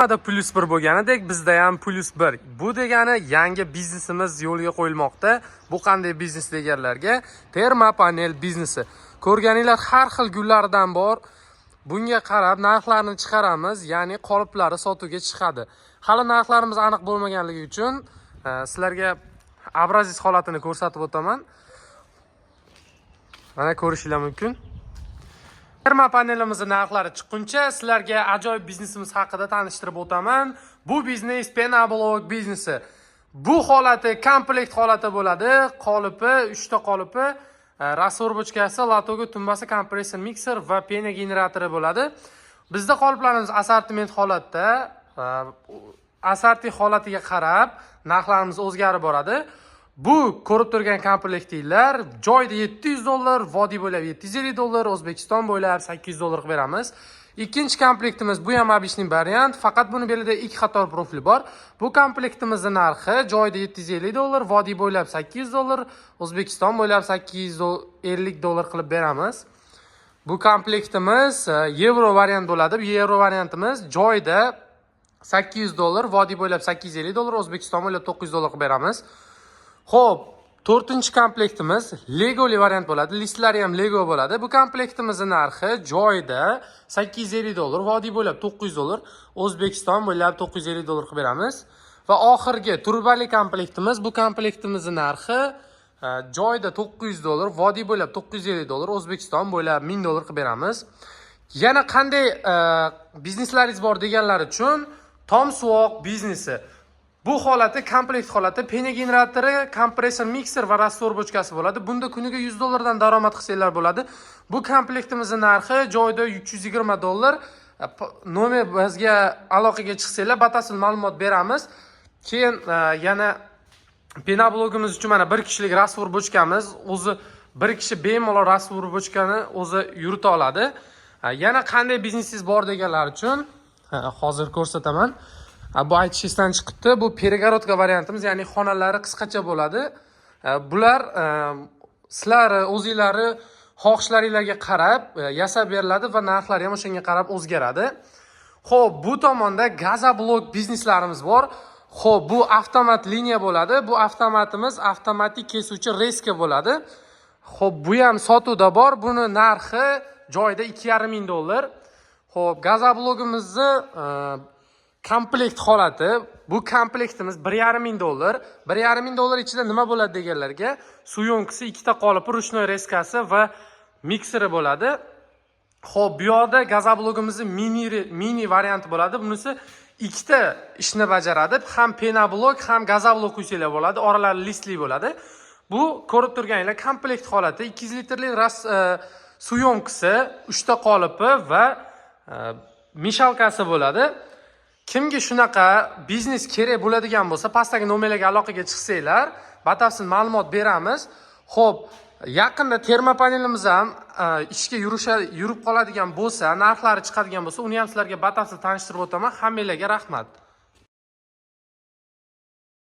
Plus 1 bo'lganidek bizda ham plus 1. Bu degani yangi biznesimiz yo'lga qo'yilmoqda. Bu qanday biznes deganlarga termopanel biznesi. Ko'rganinglar har xil gullardan bor. Bunga qarab narxlarni chiqaramiz, ya'ni qoliplari sotuvga chiqadi. Hali narxlarimiz aniq bo'lmaganligi uchun sizlarga abrazis holatini ko'rsatib o'taman. Mana ko'rishingiz mumkin. Termopanelimizning narxlari chiqquncha sizlarga ajoyib biznesimiz haqida tanishtirib o'taman. Bu biznes Penablok biznesi. Bu holati komplekt holati bo'ladi. Qolipi, 3 ta qolipi, rasvor bochkasi, latoga tumbasi, kompressor mikser va pena generatori bo'ladi. Bizda qoliplarimiz assortiment holatda, assorti holatiga qarab narxlarimiz o'zgarib boradi. Bu ko'rib turgan komplektlar joyda $700, vodiy bo'ylab $750, O'zbekiston bo'ylab $800 beramiz. Ikkinchi komplektimiz bu ham obishniy variant, faqat buni belida 2 qator profil bor. Bu komplektimizning narxi joyda $750, vodiy bo'ylab $800, O'zbekiston bo'ylab $850 qilib beramiz. Bu komplektimiz yevro variant bo'ladi. Bu yevro variantimiz joyda $800, vodiy bo'ylab $850, O'zbekiston bo'ylab $900 qilib beramiz. Xo'p, 4-chi komplektimiz Legoli variant bo'ladi. Listlari ham Lego bo'ladi. Bu komplektimizning narxi joyida $850, vodiy bo'ylab $900, O'zbekiston bo'ylab $950 qilib beramiz. Va oxirgi turbali komplektimiz, bu komplektimizning narxi joyida $900, vodiy bo'ylab $950, O'zbekiston bo'ylab $1000 qilib beramiz. Yana qanday bizneslaringiz bor deganlar uchun Tomsuvoq biznesi. Bu holati komplekt holati, pena generatori, kompressor mikser va rastvor bochkasi bo'ladi. Bunda kuniga $100 dan daromad qilsanglar bo'ladi. Bu komplektimizning narxi joyida $320. Nomer bizga aloqaga chiqsanglar batafsil ma'lumot beramiz. Keyin yana Penablogimiz uchun mana bir kishilik rastvor bochkamiz, o'zi bir kishi bemalol rastvor bochkani o'zi yurita oladi. Yana qanday biznesingiz bor deganlar uchun hozir ko'rsataman. Bu aytishdan chiqibdi. Bu перегородка variantimiz, ya'ni xonalari qisqacha bo'ladi. Bular sizlar o'zingizlari xohishlaringizga qarab yasab beriladi va narxlari ham o'shanga qarab o'zgaradi. Xo'p, bu tomonda gazoblok bizneslarimiz bor. Xo'p, bu avtomat liniya bo'ladi. Bu avtomatimiz avtomatik kesuvchi reska bo'ladi. Xo'p, bu ham sotuvda bor. Buni narxi joyida $2500. Xo'p, gazoblogimizni komplekt holati, bu komplektimiz $1500. $1500 ichida nima bo'ladi deganlarga, suyunkisi, 2 ta qolipi, ruchnoy reskasi va mikseri bo'ladi. Xo'p, bu yoqda gazoblogimizning mini varianti bo'ladi. Bunisi 2 ta ishni bajaradi. Ham penablok, ham gazoblok uysanglar bo'ladi. Oralari listli bo'ladi. Bu ko'rib turganinglar komplekt holati, 200 litrlik suyunkisi, 3 ta qolipi va mishalkasi bo'ladi. Kimga shunaqa biznes kerak bo'ladigan bo'lsa, pastdagi nomerlarga aloqaga chiqsanglar, batafsil ma'lumot beramiz. Xo'p, yaqinda termopanelimiz ham ishga yurib qoladigan bo'lsa, narxlari chiqadigan bo'lsa, uni ham sizlarga batafsil tanishtirib o'taman. Hammanglarga rahmat.